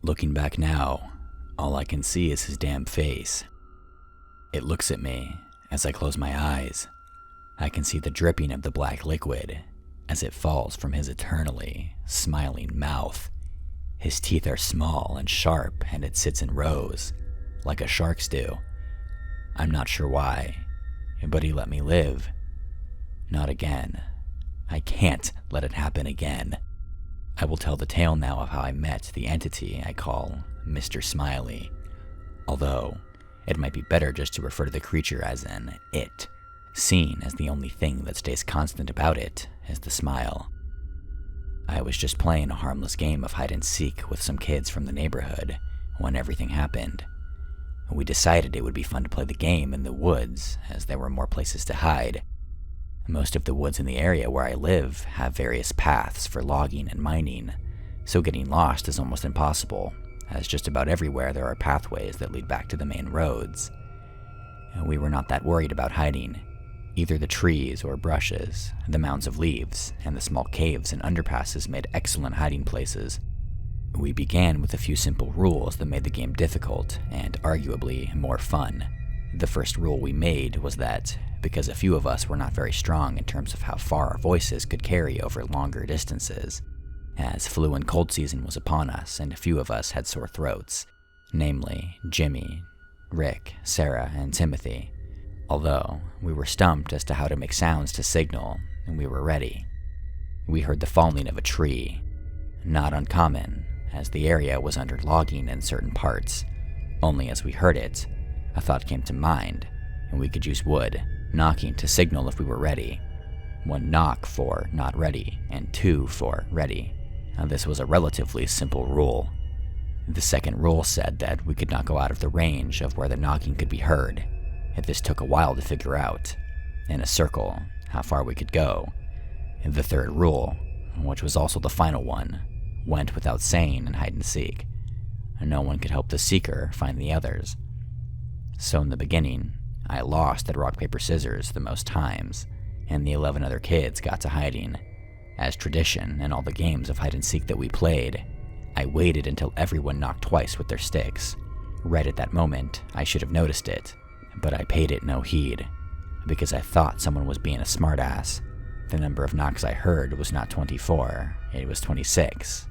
Looking back now, all I can see is his damn face. It looks at me as I close my eyes. I can see the dripping of the black liquid as it falls from his eternally smiling mouth. His teeth are small and sharp, and it sits in rows, like a shark's do. I'm not sure why, but he let me live. Not again. I can't let it happen again. I will tell the tale now of how I met the entity I call Mr. Smiley, although it might be better just to refer to the creature as an it, seen as the only thing that stays constant about it is the smile. I was just playing a harmless game of hide and seek with some kids from the neighborhood when everything happened. We decided it would be fun to play the game in the woods, as there were more places to hide. Most of the woods in the area where I live have various paths for logging and mining, so getting lost is almost impossible, as just about everywhere there are pathways that lead back to the main roads. We were not that worried about hiding. Either the trees or brushes, the mounds of leaves, and the small caves and underpasses made excellent hiding places. We began with a few simple rules that made the game difficult and arguably more fun. The first rule we made was that, because a few of us were not very strong in terms of how far our voices could carry over longer distances, as flu and cold season was upon us and a few of us had sore throats, namely Jimmy, Rick, Sarah, and Timothy. Although, we were stumped as to how to make sounds to signal, and we were ready. We heard the falling of a tree. Not uncommon, as the area was under logging in certain parts. Only as we heard it, a thought came to mind, and we could use wood, knocking to signal if we were ready. 1 knock for not ready, and 2 for ready. Now, this was a relatively simple rule. The second rule said that we could not go out of the range of where the knocking could be heard. This took a while to figure out, in a circle, how far we could go. The third rule, which was also the final one, went without saying in hide and seek. No one could help the seeker find the others. So in the beginning, I lost at rock, paper, scissors the most times, and the 11 other kids got to hiding. As tradition in all the games of hide and seek that we played, I waited until everyone knocked twice with their sticks. Right at that moment, I should have noticed it, but I paid it no heed, because I thought someone was being a smartass. The number of knocks I heard was not 24, it was 26,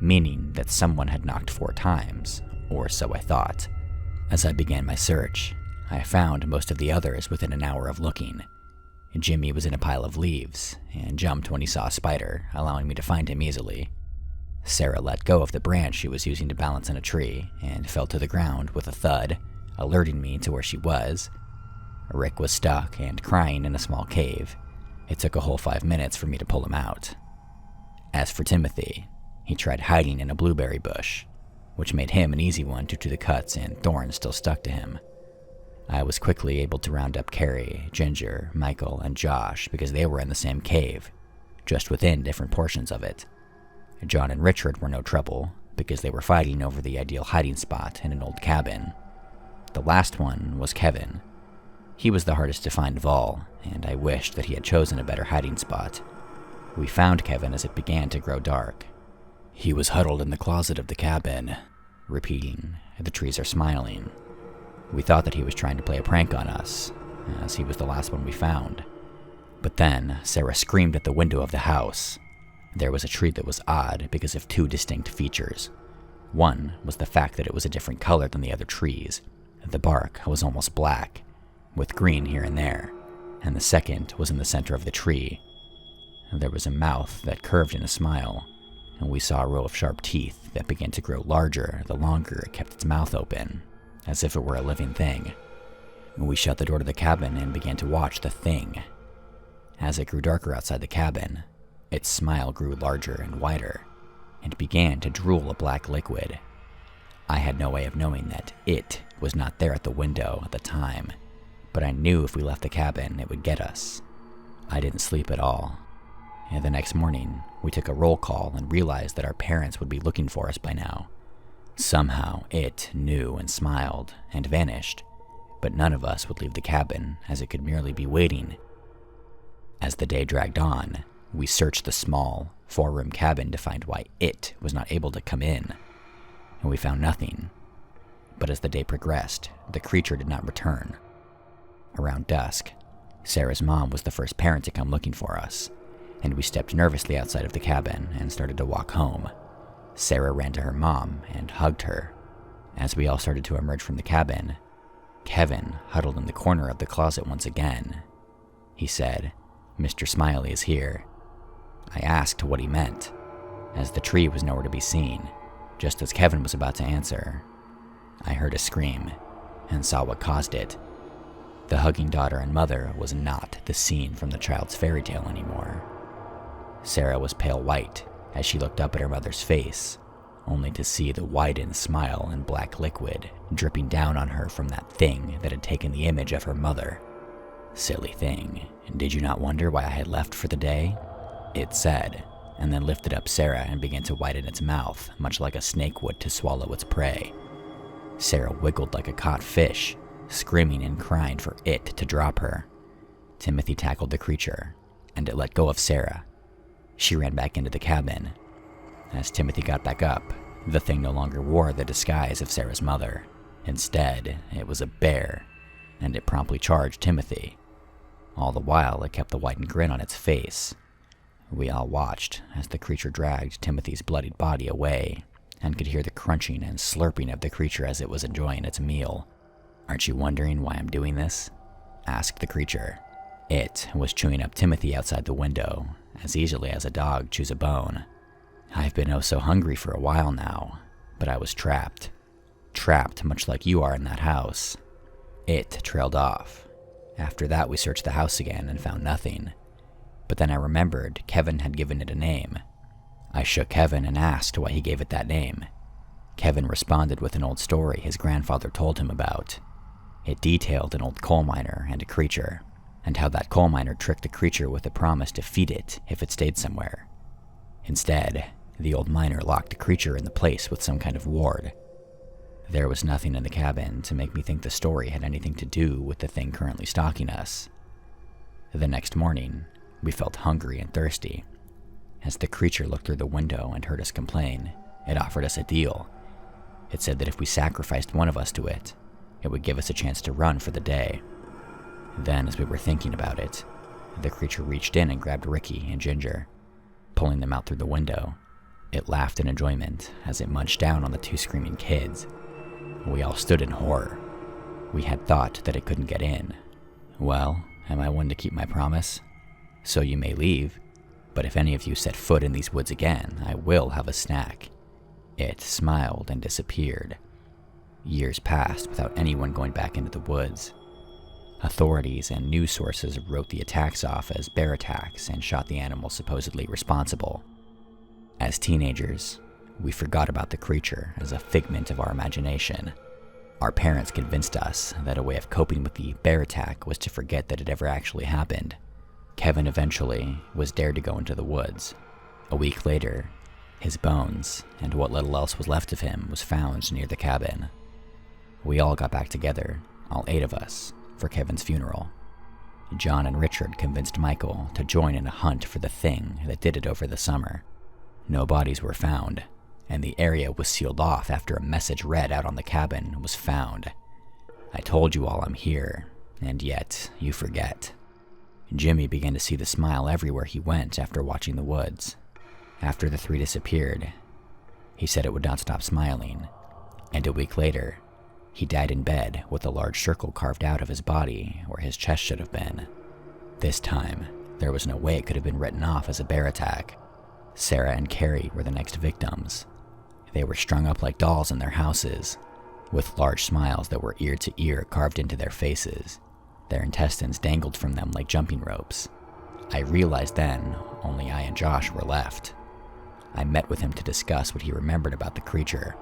meaning that someone had knocked 4 times, or so I thought. As I began my search, I found most of the others within an hour of looking. Jimmy was in a pile of leaves, and jumped when he saw a spider, allowing me to find him easily. Sarah let go of the branch she was using to balance in a tree, and fell to the ground with a thud, alerting me to where she was. Rick was stuck and crying in a small cave. It took a whole 5 minutes for me to pull him out. As for Timothy, he tried hiding in a blueberry bush, which made him an easy one due to the cuts and thorns still stuck to him. I was quickly able to round up Carrie, Ginger, Michael, and Josh because they were in the same cave, just within different portions of it. John and Richard were no trouble because they were fighting over the ideal hiding spot in an old cabin. The last one was Kevin. He was the hardest to find of all, and I wished that he had chosen a better hiding spot. We found Kevin as it began to grow dark. He was huddled in the closet of the cabin, repeating, "The trees are smiling." We thought that he was trying to play a prank on us, as he was the last one we found. But then, Sarah screamed at the window of the house. There was a tree that was odd because of 2 distinct features. One was the fact that it was a different color than the other trees. The bark was almost black, with green here and there, and the second was in the center of the tree. There was a mouth that curved in a smile, and we saw a row of sharp teeth that began to grow larger the longer it kept its mouth open, as if it were a living thing. We shut the door to the cabin and began to watch the thing. As it grew darker outside the cabin, its smile grew larger and wider, and began to drool a black liquid. I had no way of knowing that it was not there at the window at the time, but I knew if we left the cabin, it would get us. I didn't sleep at all. And the next morning, we took a roll call and realized that our parents would be looking for us by now. Somehow, it knew and smiled and vanished, but none of us would leave the cabin, as it could merely be waiting. As the day dragged on, we searched the small, 4-room cabin to find why it was not able to come in. and we found nothing. But as the day progressed, the creature did not return. Around dusk, Sarah's mom was the first parent to come looking for us, and we stepped nervously outside of the cabin and started to walk home. Sarah ran to her mom and hugged her. As we all started to emerge from the cabin, Kevin huddled in the corner of the closet once again. He said, "Mr. Smiley is here." I asked what he meant, as the tree was nowhere to be seen. Just as Kevin was about to answer, I heard a scream and saw what caused it. The hugging daughter and mother was not the scene from the child's fairy tale anymore. Sarah was pale white as she looked up at her mother's face, only to see the widened smile and black liquid dripping down on her from that thing that had taken the image of her mother. "Silly thing, did you not wonder why I had left for the day?" it said, and then lifted up Sarah and began to widen its mouth, much like a snake would to swallow its prey. Sarah wiggled like a caught fish, screaming and crying for it to drop her. Timothy tackled the creature, and it let go of Sarah. She ran back into the cabin. As Timothy got back up, the thing no longer wore the disguise of Sarah's mother. Instead, it was a bear, and it promptly charged Timothy. All the while, it kept the widened grin on its face. We all watched as the creature dragged Timothy's bloodied body away, and could hear the crunching and slurping of the creature as it was enjoying its meal. "Aren't you wondering why I'm doing this?" asked the creature. It was chewing up Timothy outside the window, as easily as a dog chews a bone. "I've been oh so hungry for a while now, but I was trapped. Trapped much like you are in that house." It trailed off. After that, we searched the house again and found nothing. But then I remembered Kevin had given it a name. I shook Kevin and asked why he gave it that name. Kevin responded with an old story his grandfather told him about. It detailed an old coal miner and a creature, and how that coal miner tricked the creature with a promise to feed it if it stayed somewhere. Instead, the old miner locked the creature in the place with some kind of ward. There was nothing in the cabin to make me think the story had anything to do with the thing currently stalking us. The next morning, we felt hungry and thirsty. As the creature looked through the window and heard us complain, it offered us a deal. It said that if we sacrificed one of us to it, it would give us a chance to run for the day. Then, as we were thinking about it, the creature reached in and grabbed Ricky and Ginger, pulling them out through the window. It laughed in enjoyment as it munched down on the two screaming kids. We all stood in horror. We had thought that it couldn't get in. "Well, am I one to keep my promise? So you may leave, but if any of you set foot in these woods again, I will have a snack." It smiled and disappeared. Years passed without anyone going back into the woods. Authorities and news sources wrote the attacks off as bear attacks and shot the animals supposedly responsible. As teenagers, we forgot about the creature as a figment of our imagination. Our parents convinced us that a way of coping with the bear attack was to forget that it ever actually happened. Kevin eventually was dared to go into the woods. A week later, his bones and what little else was left of him was found near the cabin. We all got back together, all 8 of us, for Kevin's funeral. John and Richard convinced Michael to join in a hunt for the thing that did it over the summer. No bodies were found, and the area was sealed off after a message read out on the cabin was found. "I told you all I'm here, and yet you forget." Jimmy began to see the smile everywhere he went after watching the woods. After the 3 disappeared, he said it would not stop smiling, and a week later, he died in bed with a large circle carved out of his body where his chest should have been. This time, there was no way it could have been written off as a bear attack. Sarah and Carrie were the next victims. They were strung up like dolls in their houses, with large smiles that were ear to ear carved into their faces. Their intestines dangled from them like jumping ropes. I realized then only I and Josh were left. I met with him to discuss what he remembered about the creature.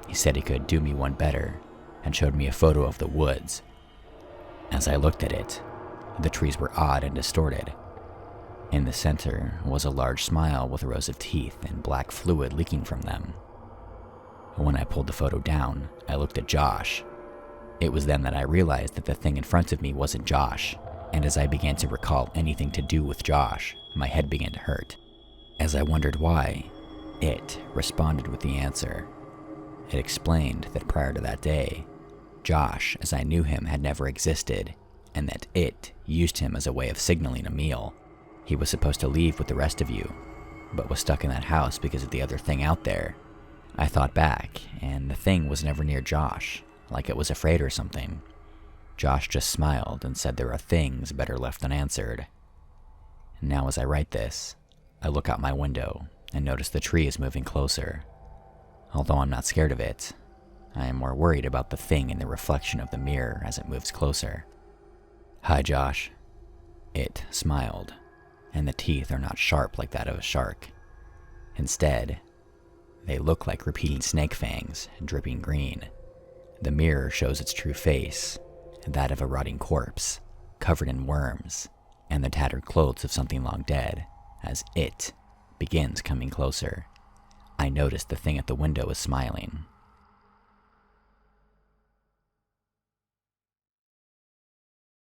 He said he could do me one better and showed me a photo of the woods. As I looked at it, the trees were odd and distorted. In the center was a large smile with rows of teeth and black fluid leaking from them. When I pulled the photo down, I looked at Josh. It was then that I realized that the thing in front of me wasn't Josh, and as I began to recall anything to do with Josh, my head began to hurt. As I wondered why, it responded with the answer. It explained that prior to that day, Josh, as I knew him, had never existed, and that it used him as a way of signaling a meal. He was supposed to leave with the rest of you, but was stuck in that house because of the other thing out there. I thought back, and the thing was never near Josh, like it was afraid or something. Josh just smiled and said there are things better left unanswered. Now as I write this, I look out my window and notice the tree is moving closer. Although I'm not scared of it, I am more worried about the thing in the reflection of the mirror as it moves closer. "Hi, Josh." It smiled, and the teeth are not sharp like that of a shark. Instead, they look like repeating snake fangs, dripping green. The mirror shows its true face, that of a rotting corpse, covered in worms, and the tattered clothes of something long dead, as it begins coming closer. I notice the thing at the window is smiling,